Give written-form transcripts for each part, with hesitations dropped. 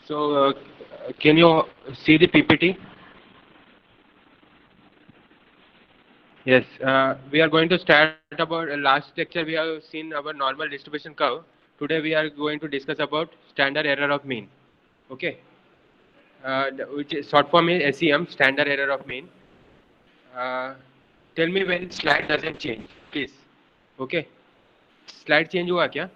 So, can you see the PPT? Yes, we are going to start about last lecture. We have seen our normal distribution curve. Today, we are going to discuss about standard error of mean. Okay, which is short form is SEM, standard error of mean. Uh, tell me when slide doesn't change, please. Okay, slide change हुआ क्या?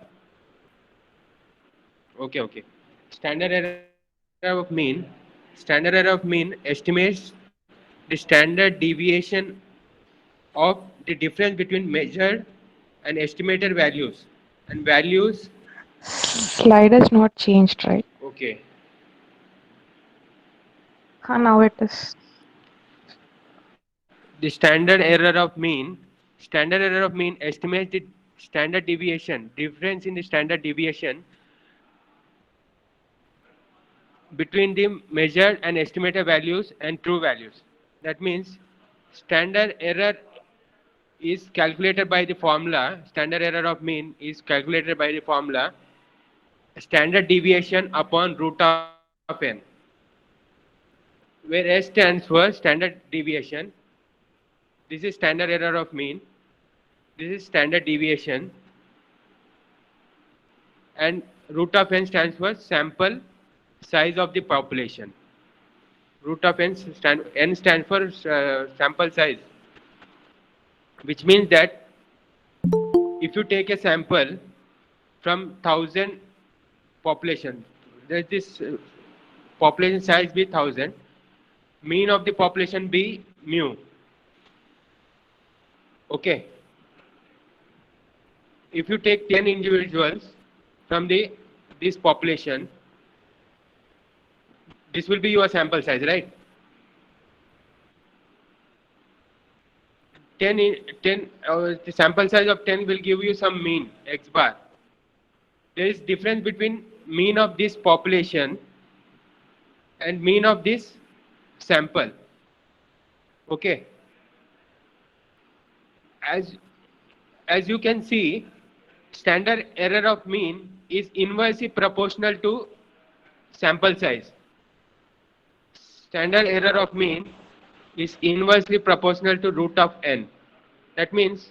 Okay, okay. Standard error of mean. Standard error of mean estimates the standard deviation of the difference between measured and estimated values. And values, Slide has not changed, right? okay. Now it is. The standard error of mean estimates the standard deviation, difference in the standard deviation between the measured and estimated values and true values. That means standard error is calculated by the formula, standard error of mean is calculated by the formula standard deviation upon root of n, where S stands for standard deviation. This is standard error of mean. This is standard deviation, and root of n stands for sample size of the population. Root of n stands for sample size, which means that if you take a sample from 1,000 population, there's this population size be 1,000, mean of the population be mu. Okay. If you take 10 individuals from this population, this will be your sample size, right? 10, the sample size of 10 will give you some mean, x bar. There is difference between mean of this population and mean of this sample. Okay. As, as you can see, standard error of mean is inversely proportional to sample size. Standard error of mean is inversely proportional to root of n. That means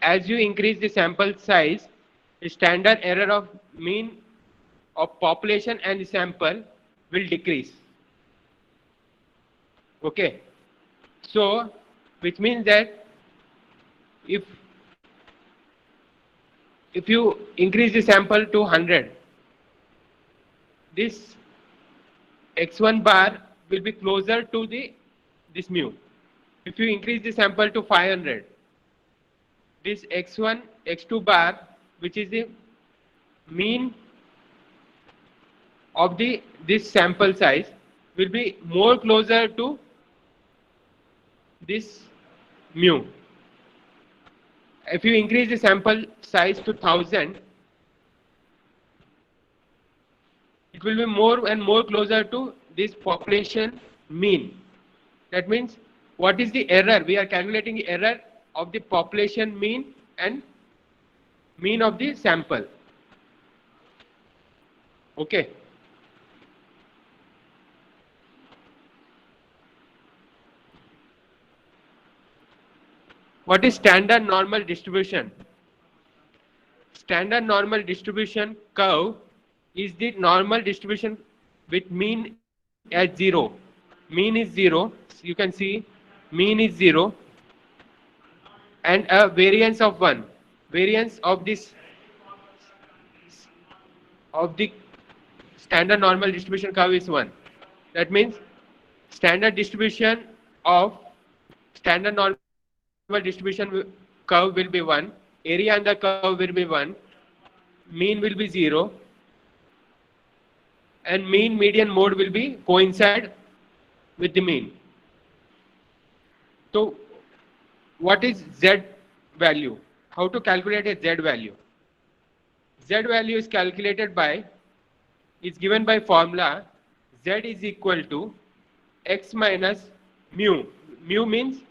as you increase the sample size, the standard error of mean of population and the sample will decrease. Okay. So, which means that if if you increase the sample to 100, this x1 bar will be closer to this mu. If you increase the sample to 500, this x1, x2 bar, which is the mean of this sample size, will be more closer to this mu. If you increase the sample size to 1,000, it will be more and more closer to this population mean. That means what is the error? We are calculating the error of the population mean and mean of the sample. Okay. What is standard normal distribution? Standard normal distribution curve is the normal distribution with mean at 0. Mean is 0. You can see mean is 0 and a variance of 1. Variance of the standard normal distribution curve is 1. That means standard distribution of standard normal distribution curve will be 1. Area under curve will be 1. Mean will be 0. And mean median mode will be coincide with the mean. So what is Z value? How to calculate a Z value? Z value is calculated by, is given by formula Z is equal to x minus mu. Mu means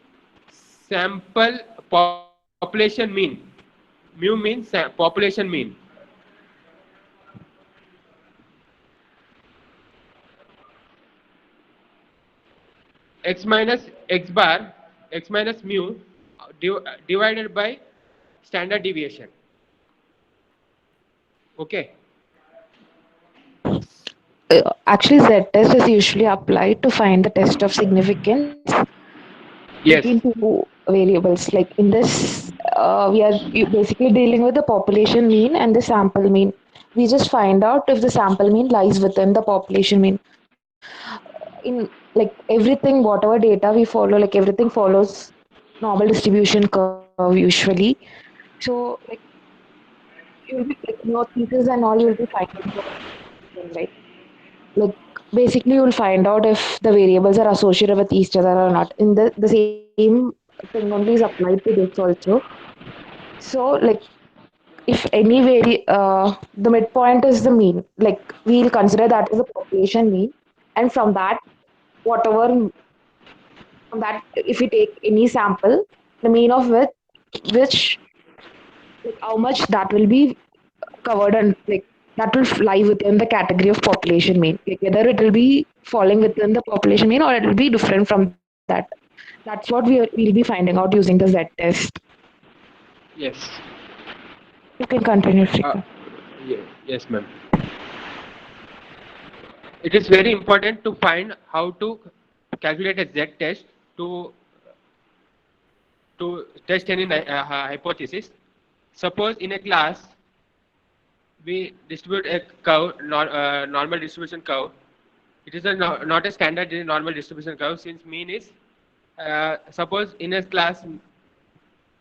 sample population mean. Mu means population mean. x minus x bar, x minus mu divided by standard deviation. Okay. Actually, Z test is usually applied to find the test of significance between Yes. two variables. Like in this, we are basically dealing with the population mean and the sample mean. We just find out if the sample mean lies within the population mean. In like everything, whatever data we follow, like everything follows normal distribution curve usually. So like you'll be like in your thesis and all, you'll be finding the thing, right? Like basically you'll find out if the variables are associated with each other or not. In the same thing only is applied to this also. So like if any the midpoint is the mean, like we'll consider that as a population mean, and from that, whatever from that, if we take any sample, the mean of which like how much that will be covered, and like that will lie within the category of population mean, like whether it will be falling within the population mean or it will be different from that. That's what we'll be finding out using the Z test. Yes. You can continue, Uh, Srikant. yes, ma'am. It is very important to find how to calculate a Z test to test any hypothesis. Suppose in a class we distribute a curve, normal distribution curve. It is not a standard normal distribution curve, since mean is suppose in a class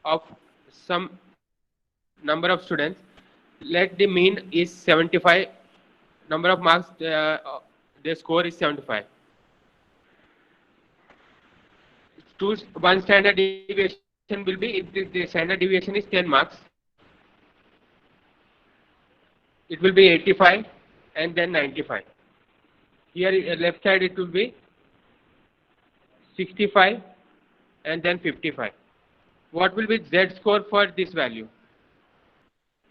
of some number of students, let the mean is 75, number of marks their score is 75. Two, one standard deviation will be, if the standard deviation is 10 marks, it will be 85 and then 95. Here left side it will be 65 and then 55. What will be Z score for this value,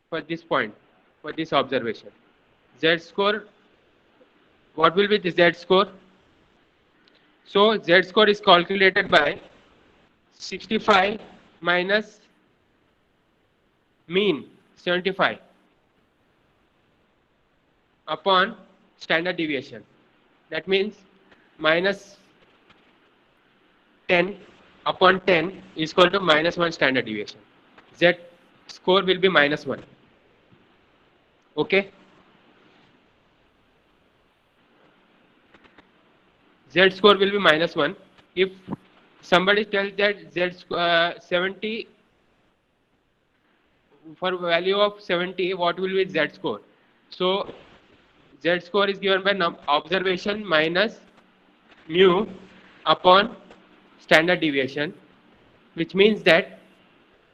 for this point, for this observation? Z score, what will be the Z score? So Z score is calculated by 65 minus mean 75 upon standard deviation. That means minus 10 upon 10 is equal to minus 1 standard deviation. Z score will be minus 1. Okay. Z score will be minus 1. If somebody tells that Z 70, for value of 70, what will be Z score? So Z score is given by observation minus mu upon standard deviation, which means that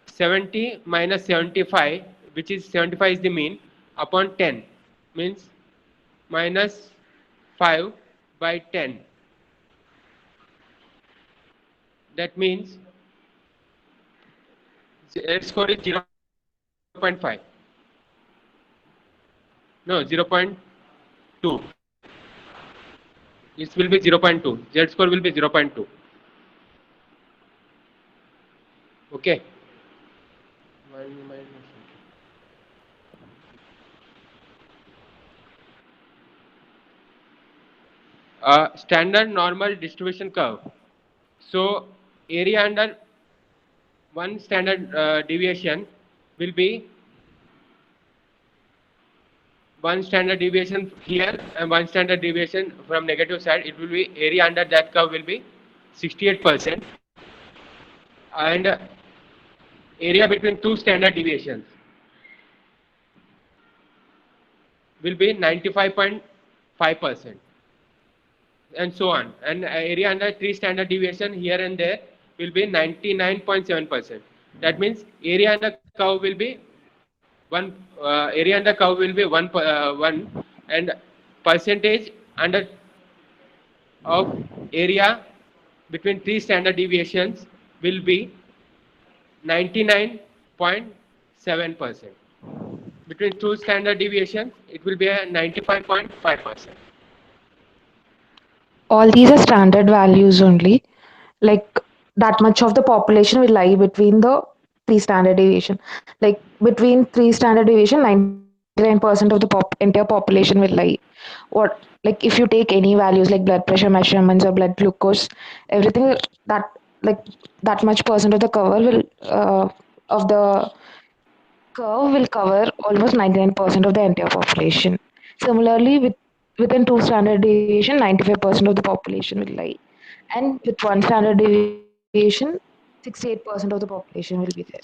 70 minus 75, which is 75 is the mean, upon 10 means minus 5 by 10. That means Z score is 0.5. No, 0.2. This will be 0.2. Z score will be 0.2. Okay. Standard normal distribution curve. So area under one standard deviation will be one standard deviation here and one standard deviation from negative side. It will be area under that curve will be 68%, and area between two standard deviations will be 95.5%, and so on. And area under three standard deviation here and there will be 99.7%. That means area under curve will be area under curve will be 1, and percentage under of area between three standard deviations will be 99.7%. Between two standard deviations, it will be a 95.5%. All these are standard values only. like that much of the population will lie between the three standard deviation. Like between three standard deviation, 99% of the entire population will lie. What, like if you take any values like blood pressure measurements or blood glucose, everything that, like that much percent of the cover will of the curve will cover almost 99% of the entire population. Similarly, within two standard deviation, 95% of the population will lie. And with one standard deviation, 68% of the population will be there.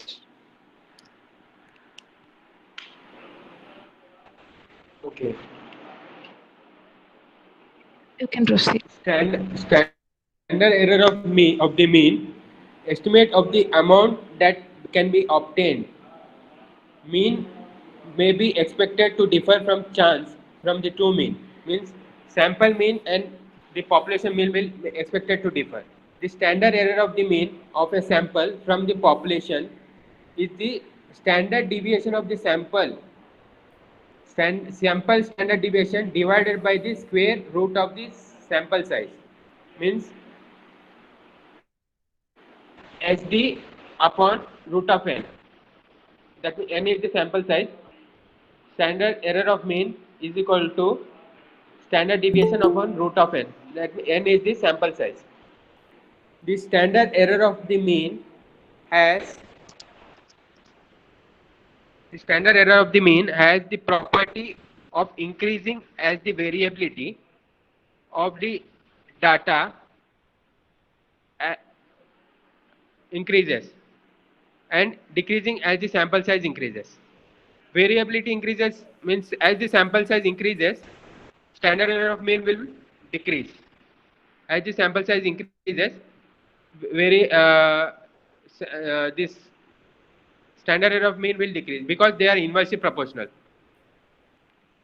Okay. You can proceed. Standard error of the mean, estimate of the amount that can be obtained. Mean may be expected to differ from chance from the true mean. Means sample mean and the population mean will be expected to differ. The standard error of the mean of a sample from the population is the standard deviation of the sample standard deviation divided by the square root of the sample size. Means SD upon root of n. That means n is the sample size. Standard error of mean is equal to standard deviation upon root of n. That means n is the sample size. The standard error of the mean has the property of increasing as the variability of the data uh, increases and decreasing as the sample size increases. Variability increases means as the sample size increases, standard error of mean will decrease. As the sample size increases, this standard error of mean will decrease because they are inversely proportional.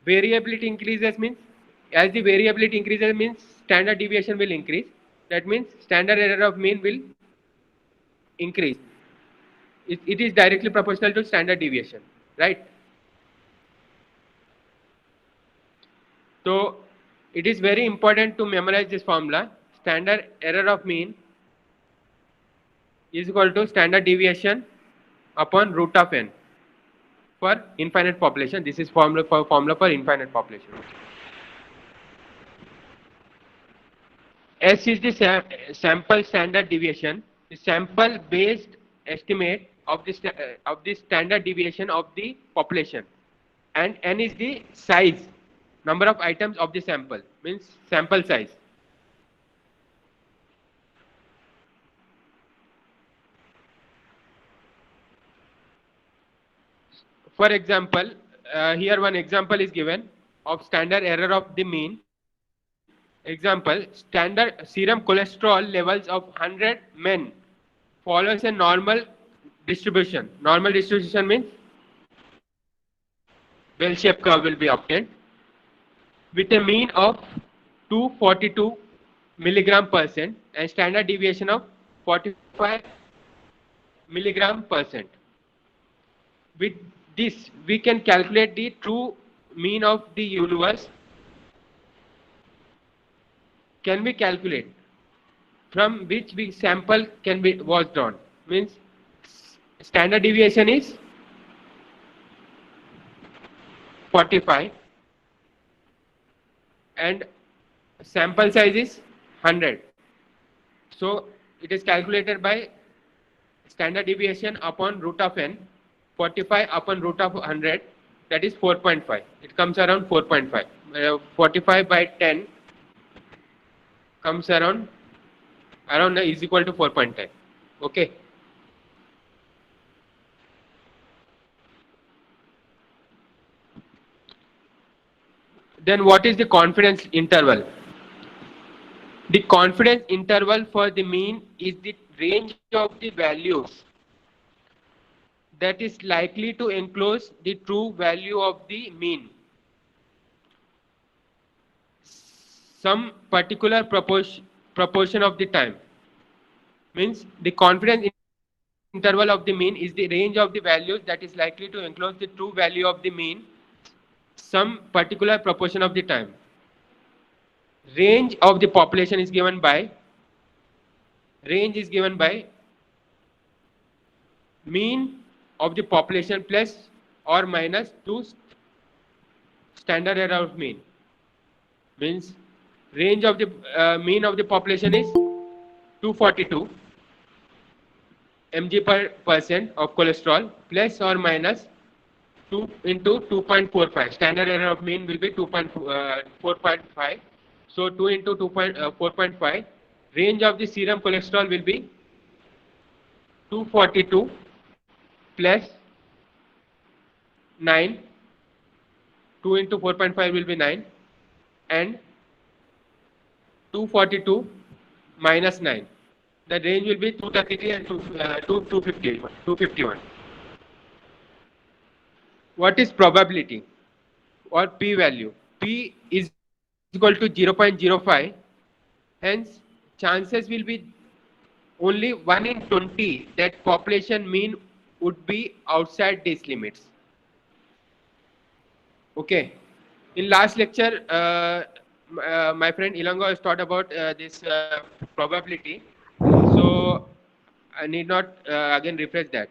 Variability increases means as the variability increases means standard deviation will increase. That means standard error of mean will increase. It is directly proportional to standard deviation, right? So it is very important to memorize this formula. Standard error of mean is equal to standard deviation upon root of n for infinite population. This is formula for infinite population. S is the sample standard deviation, the sample based estimate of the standard deviation of the population, and n is the size, number of items of the sample, means sample size. For example, here one example is given of standard error of the mean. Example, standard serum cholesterol levels of 100 men follows a normal distribution. Normal distribution means bell-shaped curve will be obtained with a mean of 242 milligram percent and standard deviation of 45 milligram percent. With this, we can calculate the true mean of the universe. Can we calculate from which we sample can be was drawn? Means standard deviation is 45 and sample size is 100. So it is calculated by standard deviation upon root of n, 45 upon root of 100, that is 4.5. It comes around 4.5. 45 by 10 comes around is equal to 4.5. Okay. Then what is the confidence interval? The confidence interval for the mean is the range of the values that is likely to enclose the true value of the mean. Some particular proportion of the time. Means the confidence interval of the mean is the range of the values that is likely to enclose the true value of the mean some particular proportion of the time. Range of the population is given by Range is given by mean of the population plus or minus 2 standard error of mean. Means range of the mean of the population is 242 mg per percent of cholesterol plus or minus 2 into 2.45. Standard error of mean will be 2.4.5. So 2 into 2.4.5. Range of the serum cholesterol will be 242 plus 9. 2 into 4.5 will be 9, and 242 minus 9. The range will be 233 and 251. What is probability or p value? P is equal to 0.05. Hence, chances will be only 1 in 20 that population mean would be outside these limits. Okay. In last lecture, my friend Ilango has taught about this probability. So I need not again refresh that.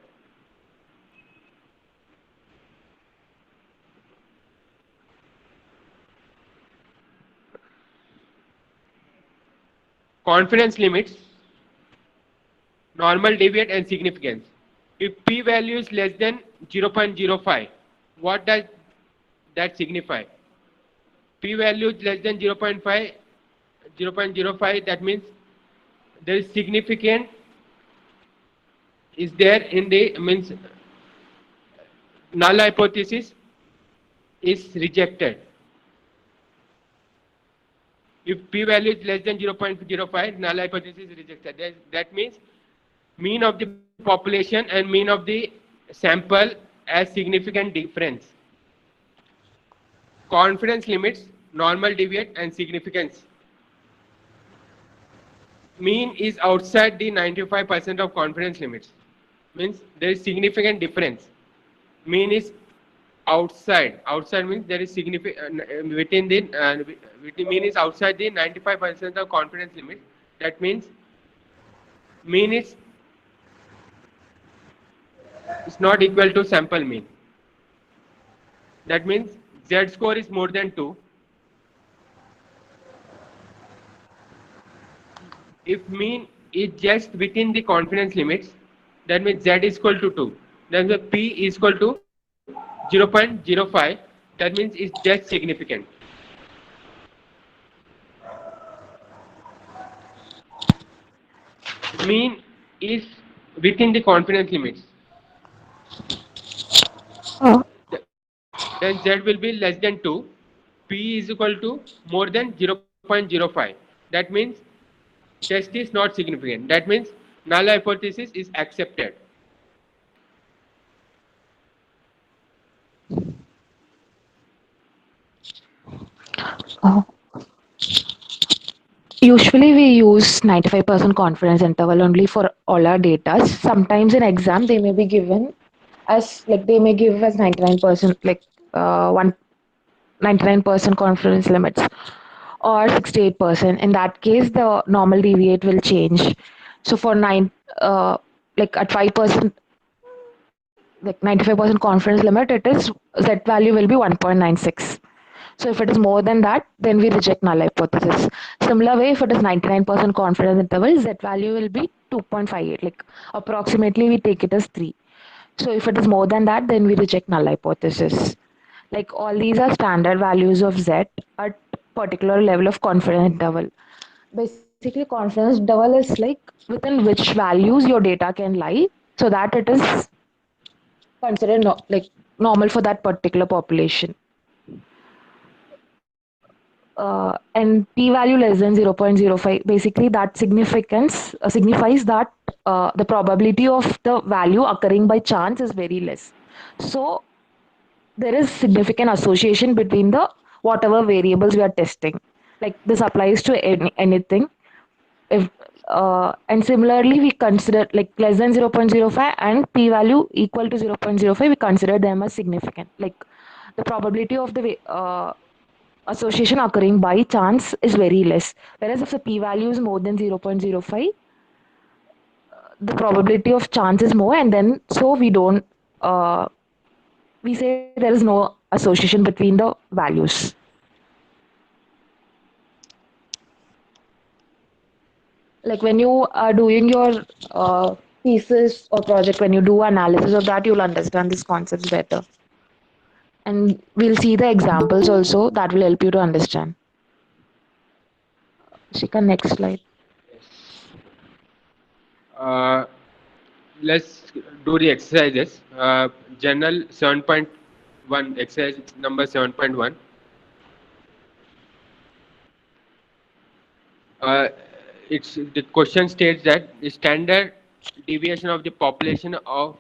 Confidence limits, normal deviate and significance. If p value is less than 0.05, what does that signify? P value is less than 0.5, 0.05, that means there is significant is there in the means null hypothesis is rejected. If p value is less than 0.05, null hypothesis is rejected. That means mean of the population and mean of the sample has significant difference. Confidence limits, normal deviate and significance. Mean is outside the 95% of confidence limits. Means there is significant difference. Mean is outside. Outside means there is significant within the mean is outside the 95% of confidence limit. That means mean is not equal to sample mean. That means Z score is more than 2. If mean is just within the confidence limits, that means Z is equal to 2. Then the P is equal to 0.05. That means it's just significant. Mean is within the confidence limits. Oh. Then Z will be less than 2. P is equal to more than 0.05. That means test is not significant. That means null hypothesis is accepted. Oh. Usually we use 95% confidence interval only for all our data. Sometimes in exam they may be given as like they may give us 99% like one 99% confidence limits or 68%. In that case the normal deviate will change. So for like at 5%, like 95% confidence limit, it is Z value will be 1.96. So if it is more than that, then we reject null hypothesis. Similar way, if it is 99% confidence interval, Z value will be 2.58. Like approximately we take it as 3. So if it is more than that, then we reject null hypothesis. Like all these are standard values of Z at particular level of confidence interval. Basically, confidence interval is like within which values your data can lie, so that it is considered like normal for that particular population. And p-value less than 0.05, basically that signifies that the probability of the value occurring by chance is very less. So there is significant association between the whatever variables we are testing. Like this applies to anything. If and similarly we consider like less than 0.05 and p-value equal to 0.05, we consider them as significant. Like the probability of the association occurring by chance is very less. Whereas if the p-value is more than 0.05, the probability of chance is more, and then so we don't we say there is no association between the values. Like when you are doing your thesis or project, when you do analysis of that, you'll understand these concepts better, and we'll see the examples also that will help you to understand. Shika, next slide. Uh, let's do the exercises. General 7.1, exercise number 7.1. Uh, it's the question states that the standard deviation of the population of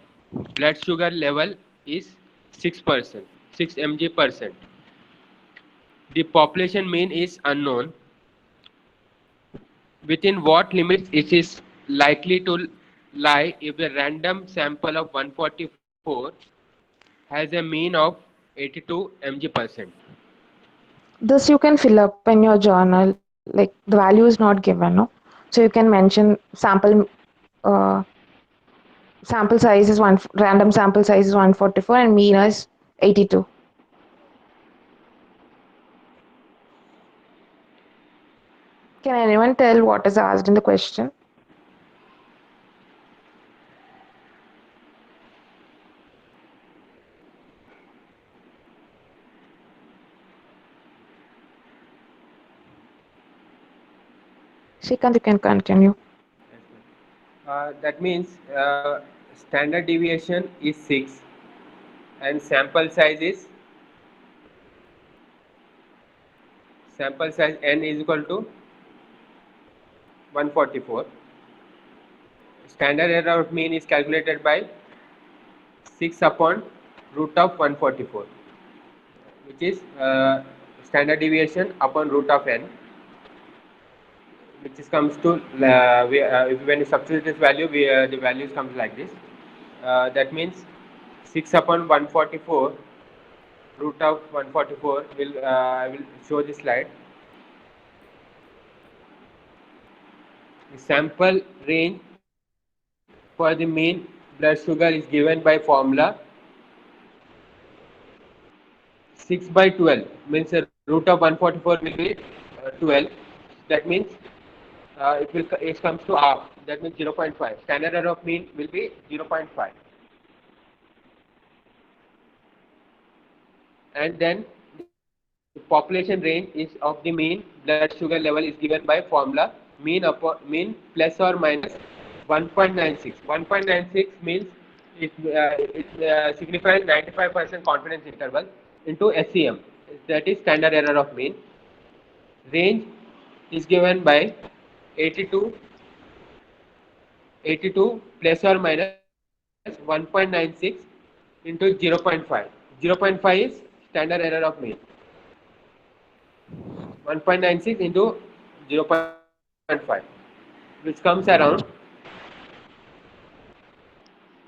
blood sugar level is 6%, 6 mg percent. The population mean is unknown. Within what limits it is likely to lie if the random sample of 144 has a mean of 82 mg percent. This you can fill up in your journal. Like the value is not given, no? So you can mention uh, sample size is random sample size is 144 and mean is 82. Can anyone tell what is asked in the question? Shrikant, you can continue. That means standard deviation is 6 and sample size n is equal to 144. Standard error of mean is calculated by 6 upon root of 144, which is standard deviation upon root of n, which is comes to when you substitute this value, the values comes like this. That means 6 upon 144 root of 144 will I will show this slide. The sample range for the mean blood sugar is given by formula 6 by 12, means the root of 144 will be 12. That means it comes to half. That means 0.5. Standard error of mean will be 0.5. And then the population range is of the mean blood sugar level is given by formula mean plus or minus 1.96. 1.96 means it signifies 95% confidence interval into SEM. That is standard error of mean. Range is given by 82, 82 plus or minus 1.96 into 0.5. 0.5 is standard error of mean. 1.96 into 0.5, which comes around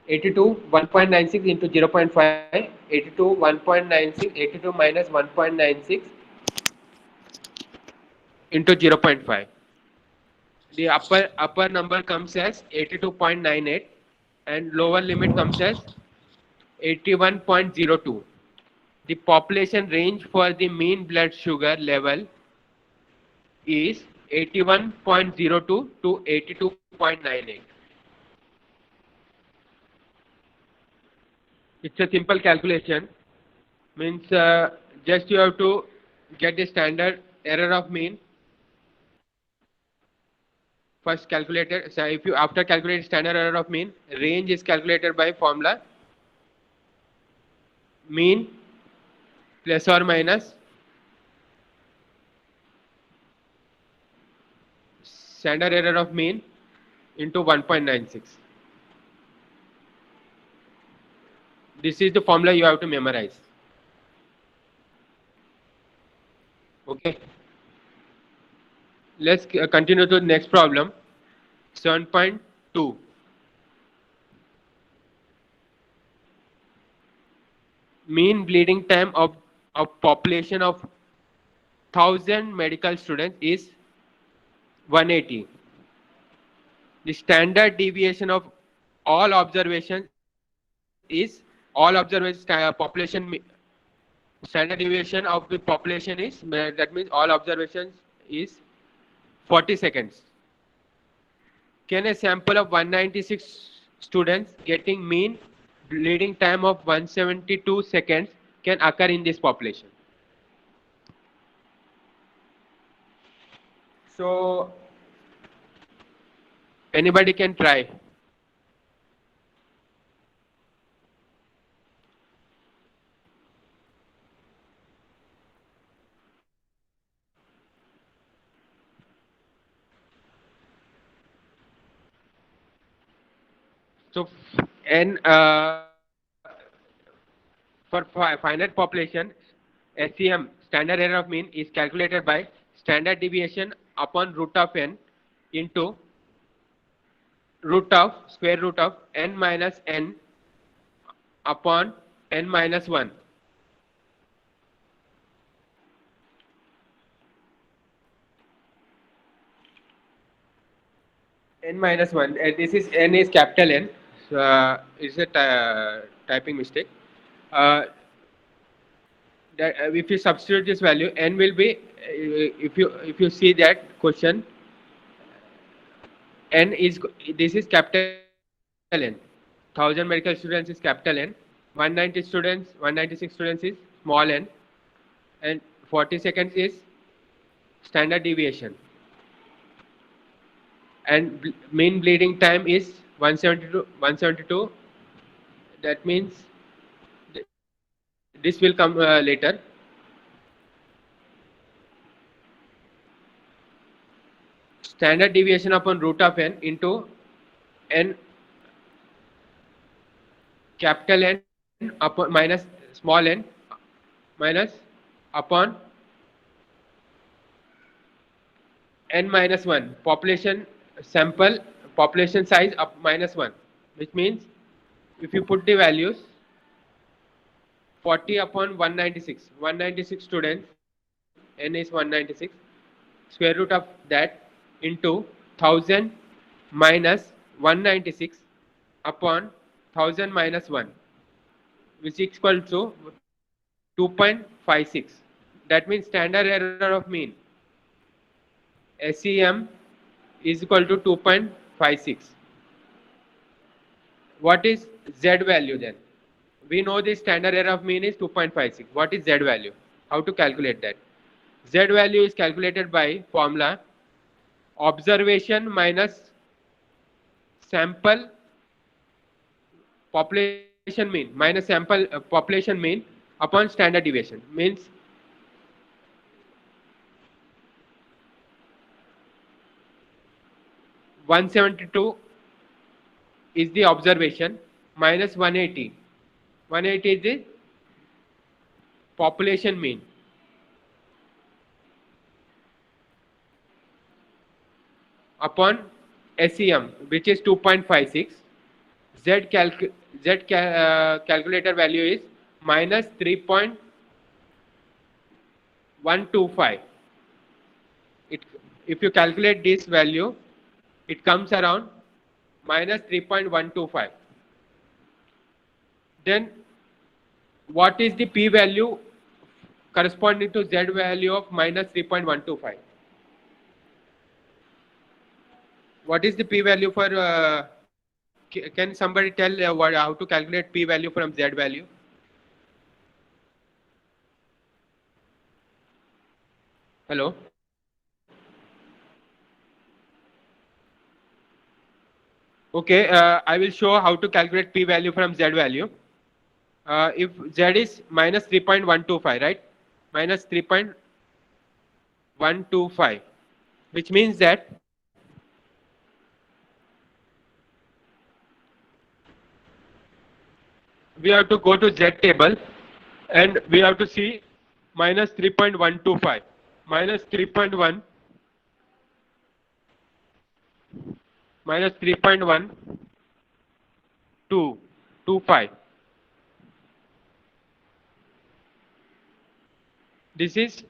82 1.96 into 0.5, 82 1.96, 82 minus 1.96 into 0.5. The upper number comes as 82.98 and lower limit comes as 81.02. The population range for the mean blood sugar level is 81.02 to 82.98. It's a simple calculation. Means just you have to get the standard error of mean. First calculated. So if you after calculate standard error of mean, range is calculated by formula mean plus or minus standard error of mean into 1.96. This is the formula you have to memorize. Okay. Let's continue to the next problem. 7.2. Mean bleeding time of population of 1,000 medical students is 180. The standard deviation of all observations standard deviation of the population is, that means all observations is 40 seconds. Can a sample of 196 students getting mean bleeding time of 172 seconds can occur in this population? So anybody can try. So n for finite population, SEM, standard error of mean, is calculated by standard deviation upon root of n into root of square root of n minus n upon n minus 1. N minus 1. This is n is capital N. It's a typing mistake. Uh, if you substitute this value, n will be, if you see that question, n is, this is capital N. 1000 medical students is capital N. 196 students is small n, and 40 seconds is standard deviation. And mean bleeding time is 172. That means this will come later. Standard deviation upon root of n into n capital N upon minus small n minus upon n minus 1, population sample population size up minus 1, which means if you put the values 40 upon 196 students, n is 196, square root of that into 1000 minus 196 upon 1000 minus 1, which is equal to 2.56. That means standard error of mean, SEM, is equal to 2.56. What is Z value then? We know the standard error of mean is 2.56. What is Z value? How to calculate that? Z value is calculated by formula observation minus sample population mean minus sample population mean upon standard deviation. Means (172) is the observation minus 180. 180 is the population mean. Upon SEM, which is 2.56. Calculator value is minus 3.125. If you calculate this value, it comes around minus 3.125. Then what is the p value corresponding to Z value of minus 3.125? What is the p value for, can somebody tell how to calculate p value from Z value? Hello? Okay, I will show how to calculate p value from Z value. If Z is minus 3.125, right? Minus 3.125, which means that we have to go to Z table and we have to see minus 3.125 minus 3.1 minus 3.1225. This is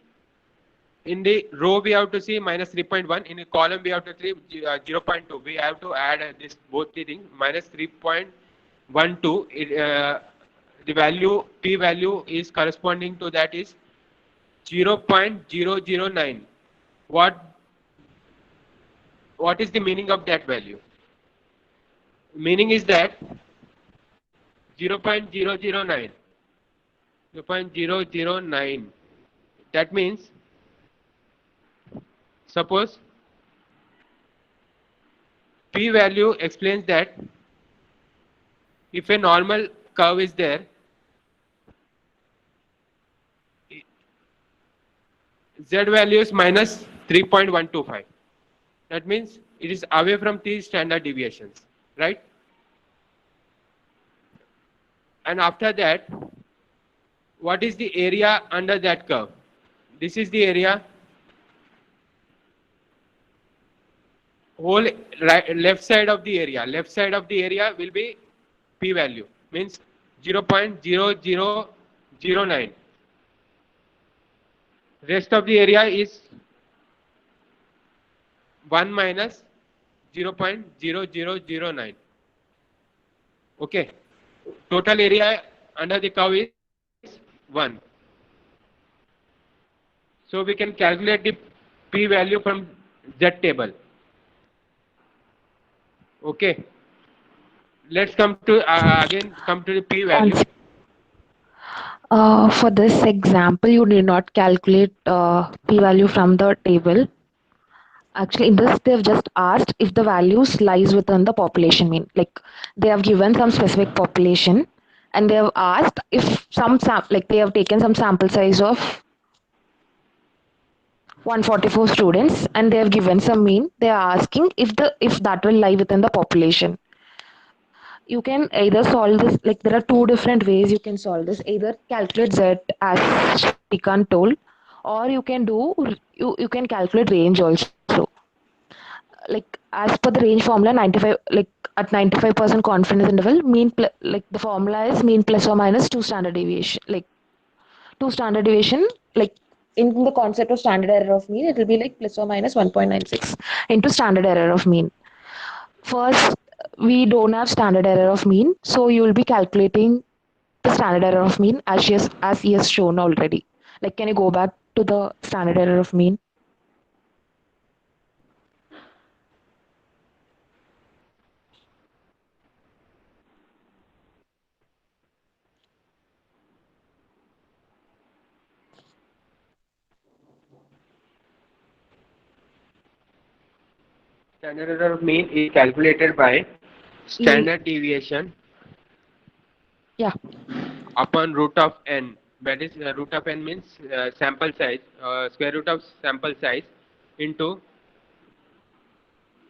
in the row we have to see minus 3.1, in the column we have to see 0.2. We have to add this both the things minus 3.12. The value p value is corresponding to that is 0.009. What is the meaning of that value? Meaning is that 0.009. 0.009. That means, suppose p value explains that if a normal curve is there, z value is minus 3.125. That means it is away from the standard deviations, right? And after that, what is the area under that curve? This is the area. Whole left side of the area will be p value, means 0.0009. Rest of the area is 1 minus 0.0009. Okay. Total area under the curve is 1. So we can calculate the p value from Z table. Okay. Let's come to again come to the p value. For this example, you did not calculate p-value from the table. Actually, in this, they've just asked if the values lies within the population mean. Like they have given some specific population, and they have asked if like they have taken some sample size of 144 students, and they have given some mean. They are asking if that will lie within the population. You can either solve this, like there are two different ways you can solve this. Either calculate z as Shrikant told, or you can calculate range also. Like as per the range formula, 95, like at 95% confidence interval, like the formula is mean plus or minus 2 standard deviation. Like 2 standard deviation, like in the concept of standard error of mean, it will be like plus or minus 1.96 into standard error of mean. First, we don't have standard error of mean, so you will be calculating the standard error of mean as he has shown already. Like, can you go back to the standard error of mean? Standard error of mean is calculated by Ye- standard deviation Yeah. upon root of n. That is root of n means sample size, square root of sample size into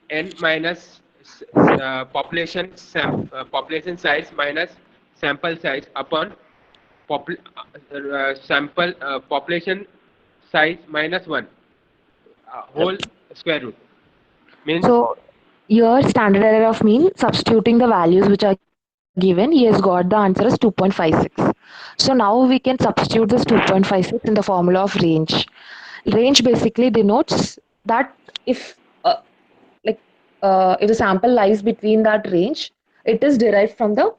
n minus population size minus sample size upon sample population size minus 1 whole square root means So your standard error of mean, substituting the values which are given, he has got the answer as 2.56. So now we can substitute this 2.56 in the formula of range. Range basically denotes that if like if the sample lies between that range, it is derived from the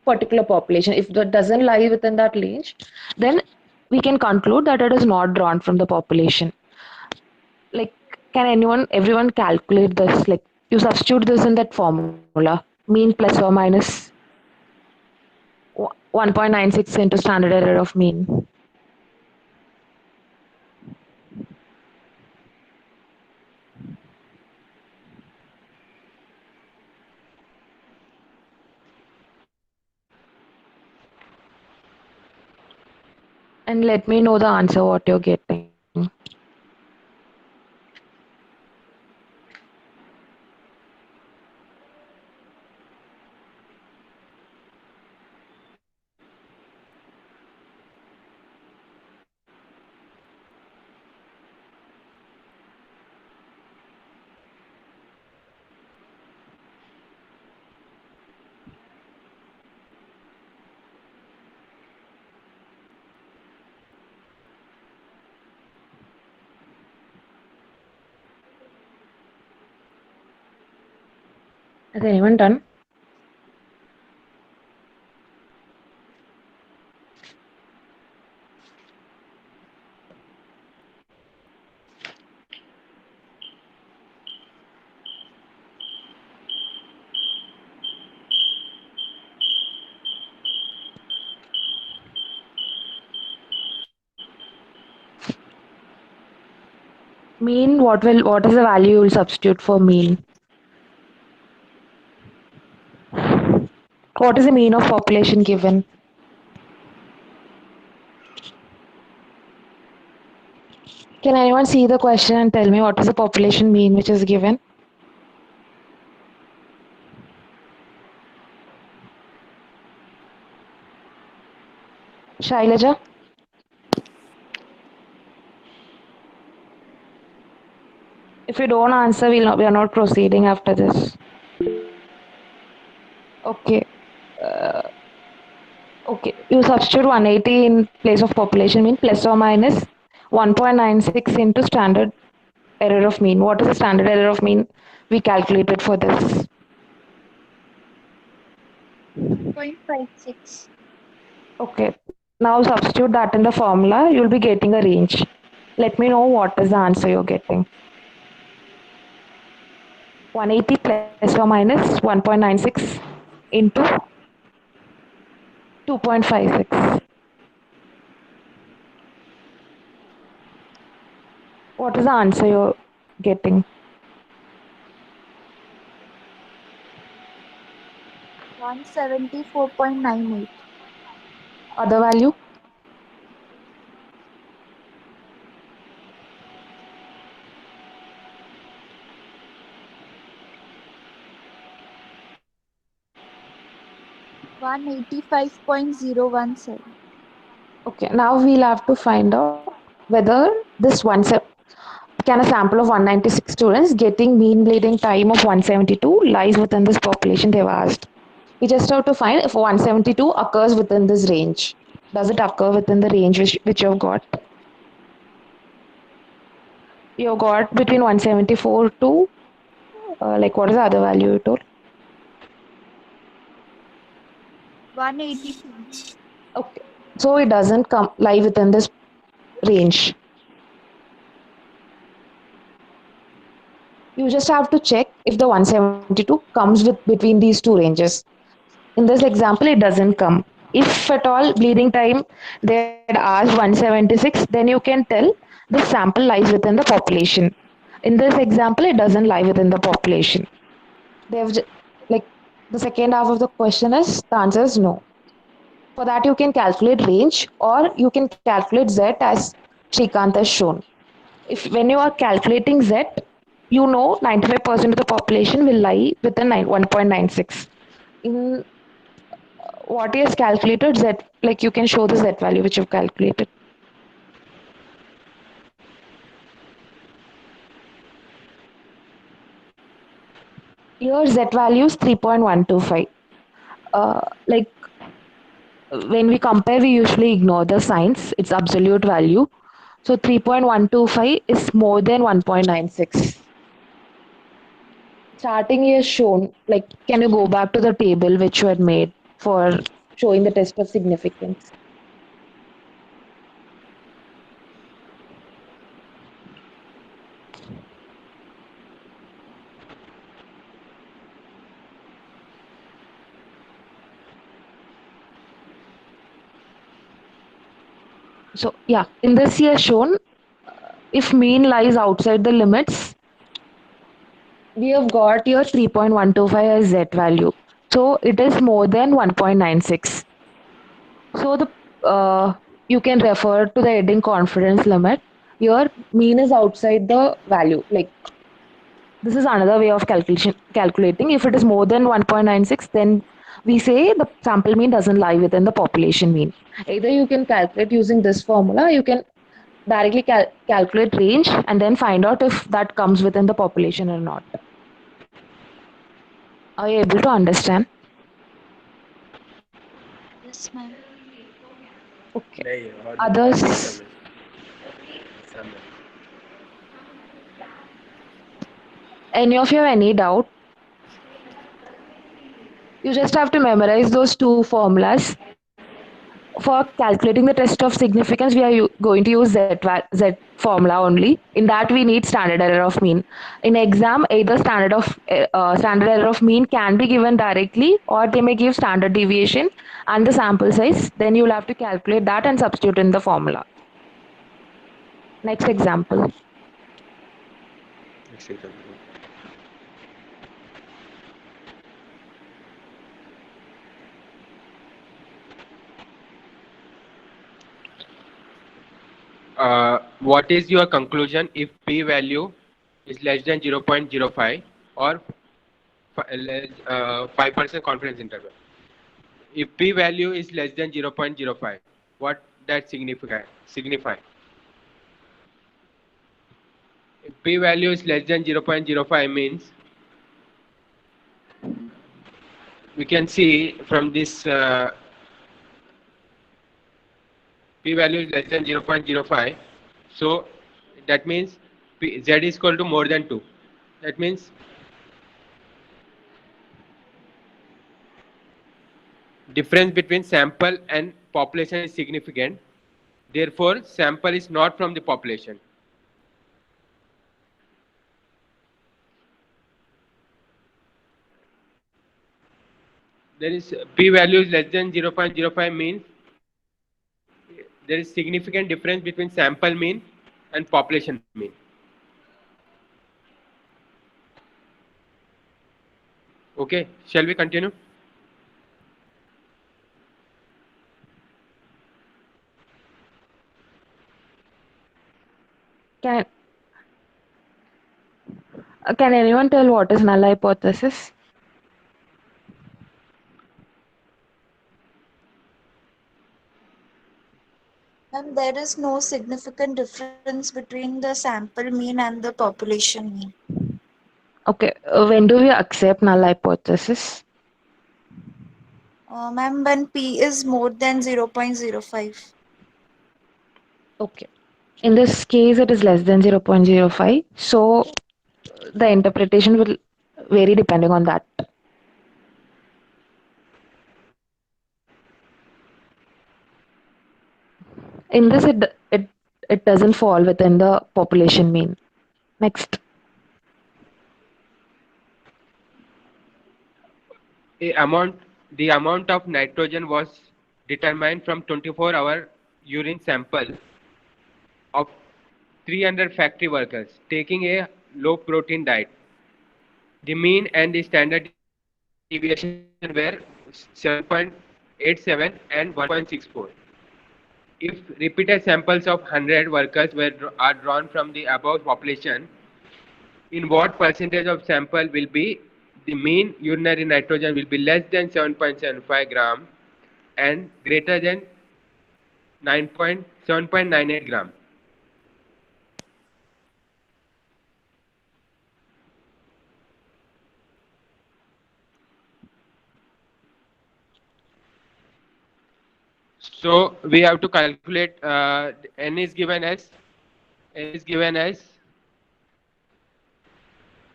particular population. If that doesn't lie within that range, then we can conclude that it is not drawn from the population. Like, can everyone calculate this? Like, you substitute this in that formula, mean plus or minus 1.96 into standard error of mean. And let me know the answer what you're getting. Has anyone done? Mean, what is the value you will substitute for mean? What is the mean of population given? Can anyone see the question and tell me what is the population mean which is given? Shailaja? If you don't answer, we are not proceeding after this. Okay. Uh, okay. You substitute 180 in place of population mean plus or minus 1.96 into standard error of mean. What is the standard error of mean we calculated for this? 2.56. Okay. Now substitute that in the formula. You'll be getting a range. Let me know what is the answer you're getting. 180 plus or minus 1.96 into 2.56. What is the answer you're getting? 174.98. Other value? 185.017. Okay, now we'll have to find out whether this can a sample of 196 students getting mean bleeding time of 172 lies within this population they've asked. We just have to find if 172 occurs within this range. Does it occur within the range which you've got? You've got between 174 to, like, what is the other value you told? 185. Okay. So it doesn't come lie within this range. You just have to check if the 172 comes with between these two ranges. In this example, it doesn't come. If at all bleeding time they had asked 176, then you can tell the sample lies within the population. In this example, it doesn't lie within the population. They've like the second half of the question is the answer is no. For that, you can calculate range or you can calculate Z as Shrikant has shown. If when you are calculating Z, you know 95% of the population will lie within 1.96. In what is calculated Z, like you can show the Z value which you've calculated. Here Z value is 3.125. Like when we compare, we usually ignore the signs, its absolute value. So 3.125 is more than 1.96. Starting is shown, like, can you go back to the table which you had made for showing the test of significance? So yeah, in this here shown, if mean lies outside the limits, we have got here 3.125 as Z value. So it is more than 1.96. So the you can refer to the heading confidence limit. Your mean is outside the value. Like this is another way of calculating. If it is more than 1.96, then we say the sample mean doesn't lie within the population mean. Either you can calculate using this formula, you can directly calculate range and then find out if that comes within the population or not. Are you able to understand? Yes, ma'am. Okay. नहीं और नहीं Others, समझ समझ any of you have any doubt? You just have to memorize those two formulas. For calculating the test of significance, we are going to use Z formula only. In that, we need standard error of mean. In exam, either standard error of mean can be given directly, or they may give standard deviation and the sample size. Then you'll have to calculate that and substitute in the formula. Next example. Next example. What is your conclusion if p value is less than 0.05 or 5% confidence interval? If p value is less than 0.05, what that signify? If p value is less than 0.05 means we can see from this p value is less than 0.05, so that means z is equal to more than 2. That means difference between sample and population is significant. Therefore, sample is not from the population. There is p value is less than 0.05 means there is significant difference between sample mean and population mean. Okay, shall we continue? Can can anyone tell what is null hypothesis? Ma'am, there is no significant difference between the sample mean and the population mean. Okay, when do we accept null hypothesis? Ma'am, when P is more than 0.05. Okay. In this case, it is less than 0.05. So the interpretation will vary depending on that. In this, it doesn't fall within the population mean. Next. The amount of nitrogen was determined from 24-hour urine sample of 300 factory workers taking a low protein diet. The mean and the standard deviation were 7.87 and 1.64. If repeated samples of 100 workers are drawn from the above population, in what percentage of sample will be the mean urinary nitrogen will be less than 7.75 gram and greater than 7.98 gram? So we have to calculate n is given as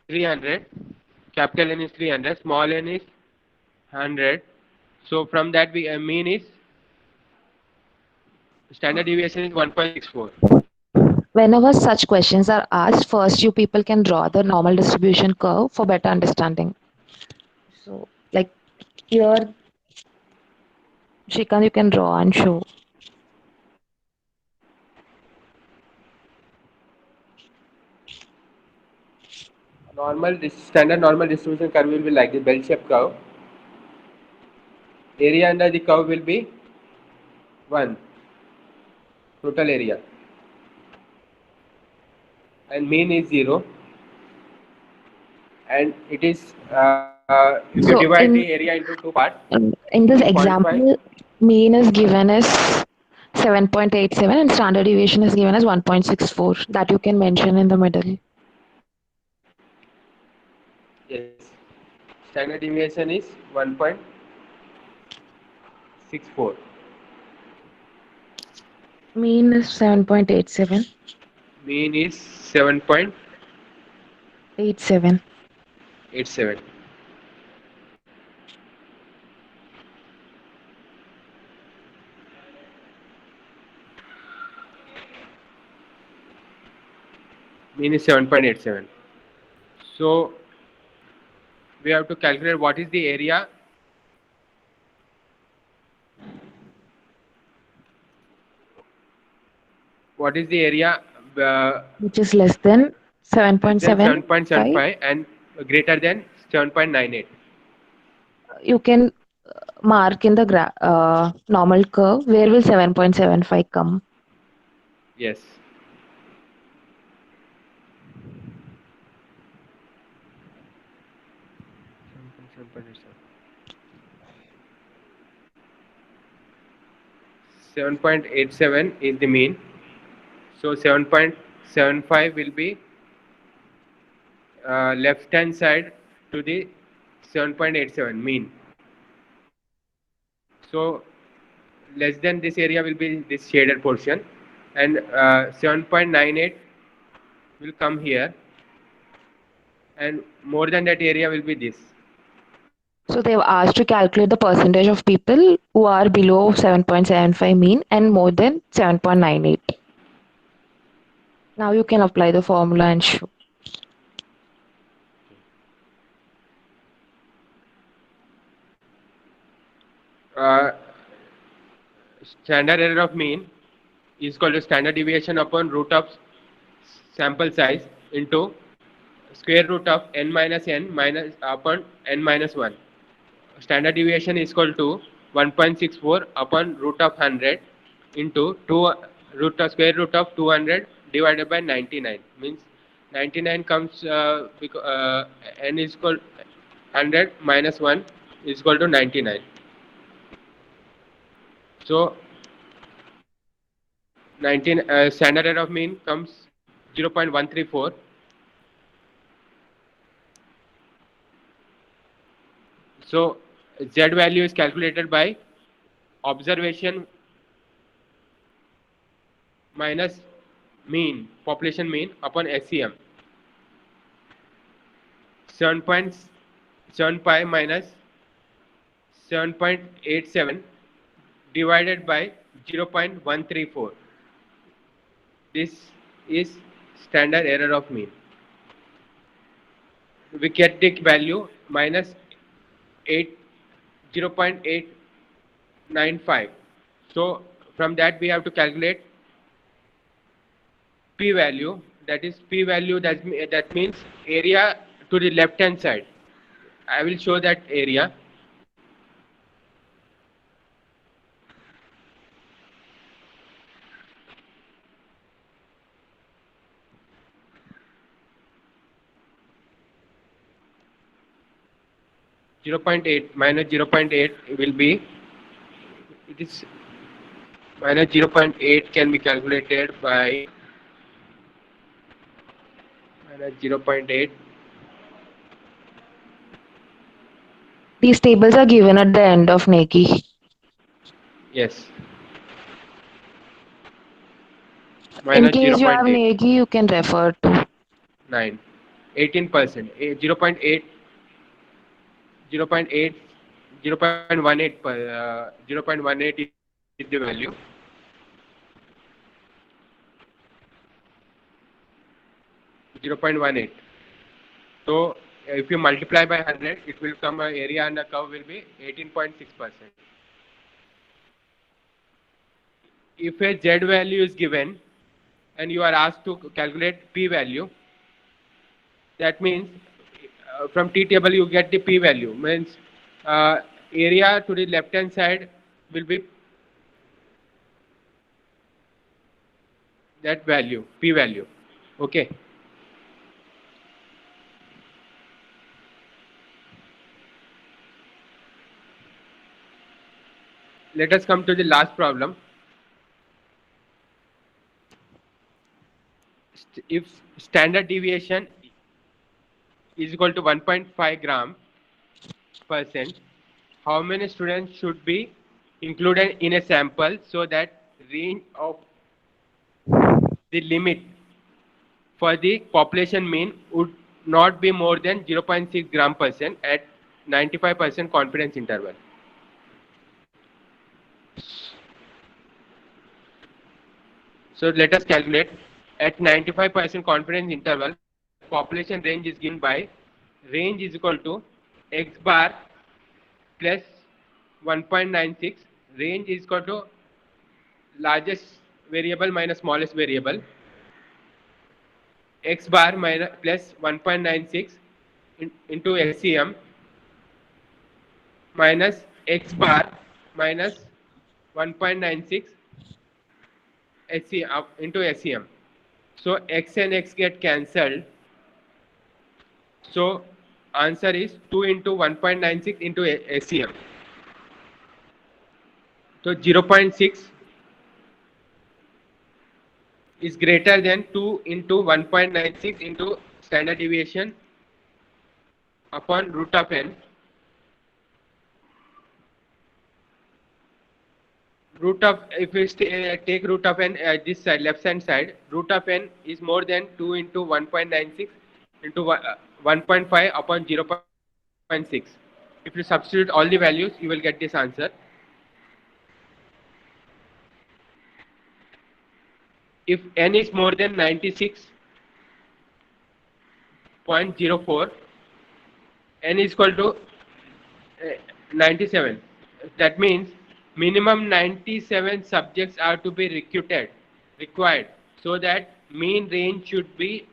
300, capital N is 300, small n is 100. So from that we mean is standard deviation is 1.64. Whenever such questions are asked, first you people can draw the normal distribution curve for better understanding. So, like here, Shrikant, you can draw and show. Standard normal distribution curve will be like the bell-shaped curve. Area under the curve will be 1, total area, and mean is 0. And it is if you So divide the area into two parts, in this 0.5. example, mean is given as 7.87 and standard deviation is given as 1.64. That you can mention in the middle. Yes, standard deviation is 1.64. Mean is 7.87. Mean is 7.87. 87. Mean is 7.87. So we have to calculate what is the area. What is the area Which is less than less than 7.75. 7.75 and greater than 7.98? You can mark in the normal curve. Where will 7.75 come? Yes. Seven point 7.87 is the mean. So 7.75 will be left hand side to the 7.87 mean. So less than this area will be this shaded portion, and 7.98 will come here, and more than that area will be this. So they've asked to calculate the percentage of people who are below 7.75 mean and more than 7.98. Now you can apply the formula and show. Uh, Standard error of mean is equal to standard deviation upon root of sample size into square root of n minus n minus upon n minus 1. Standard deviation is equal to 1.64 upon root of 100 into 2 root of square root of 200 divided by 99. Means 99 comes n is equal 100 minus 1 is equal to 99. So 19 standard error of mean comes 0.134. So Z value is calculated by observation minus mean, population mean upon SEM. 7.75 minus 7.87 divided by 0.134. This is standard error of mean. We get the value minus 0.895. So from that we have to calculate p value. That is p value, that means area to the left hand side. I will show that area. Zero point 0.8 minus 0.8 will be, it is minus 0.8 can be calculated by minus 0.8. These tables are given at the end of NEGI. Yes. In Minus case you have 0.8. NEGI, you can refer to. 9. 18%. 0.8. 0.8. 0.18 per 0.18 is the value. 0.18. So if you multiply by 100, it will come, area under curve will be 18.6%. If a Z value is given and you are asked to calculate P value, that means from T table you get the P value. Means area to the left hand side will be that value, P value. Okay. Let us come to the last problem. If standard deviation is equal to 1.5 gram percent, how many students should be included in a sample so that range of the limit for the population mean would not be more than 0.6 gram percent at 95% confidence interval? So let us calculate at 95% confidence interval, population range is given by range is equal to x bar plus 1.96. Range is equal to largest variable minus smallest variable. X bar minus plus 1.96 into SCM minus X bar minus 1.96 SCM into SCM. So X and X get cancelled. So answer is 2 into 1.96 into SCM. So 0.6 is greater than 2 into 1.96 into standard deviation upon root of n. Root of, if we take root of n at this side, left hand side, root of n is more than 2 into 1.96 into 1.5 upon 0.6. If you substitute all the values, you will get this answer. If n is more than 96.04, n is equal to 97. That means minimum 97 subjects are to be required, so that mean range should be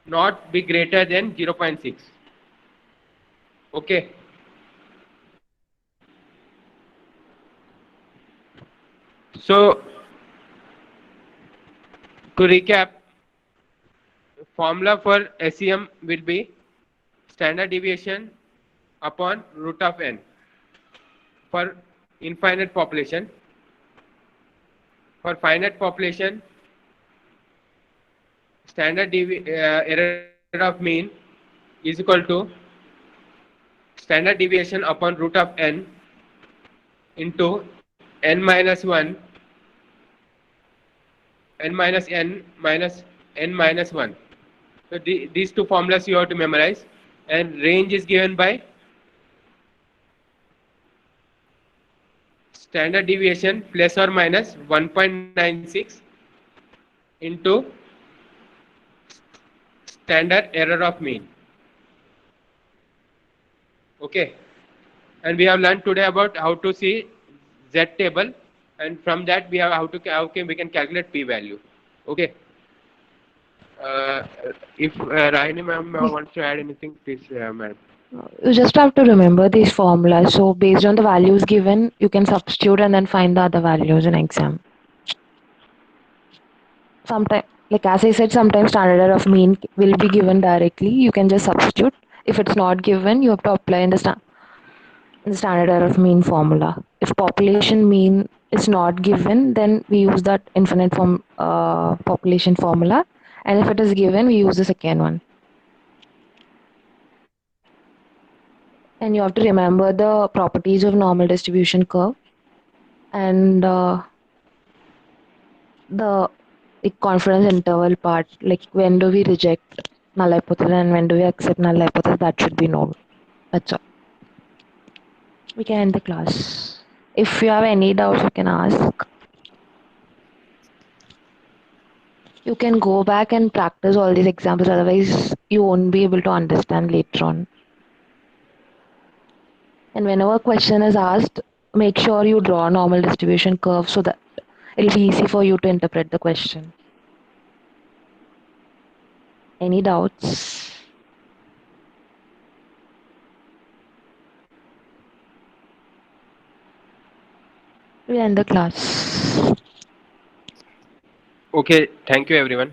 not be greater than 0.6. Okay. So to recap, formula for SEM will be standard deviation upon root of n for infinite population. For finite population, standard error of mean is equal to standard deviation upon root of n into n minus 1, n minus n minus n minus 1. So these two formulas you have to memorize, and range is given by standard deviation plus or minus 1.96 into standard error of mean. Okay, and we have learned today about how to see Z table, and from that we have how can we can calculate p value. Okay. If Rahini ma'am wants to add anything, please, ma'am. You just have to remember these formulas. So based on the values given, you can substitute and then find the other values in exam. Sometimes, like as I said, sometimes standard error of mean will be given directly. You can just substitute. If it's not given, you have to apply in the standard error of mean formula. If population mean is not given, then we use that infinite population formula. And if it is given, we use the second one. And you have to remember the properties of normal distribution curve and the confidence interval part, like when do we reject null hypothesis and when do we accept null hypothesis, that should be known. That's all. We can end the class. If you have any doubts, you can ask. You can go back and practice all these examples, otherwise you won't be able to understand later on. And whenever a question is asked, make sure you draw a normal distribution curve so that it'll be easy for you to interpret the question. Any doubts? We'll end the class. Okay, thank you everyone.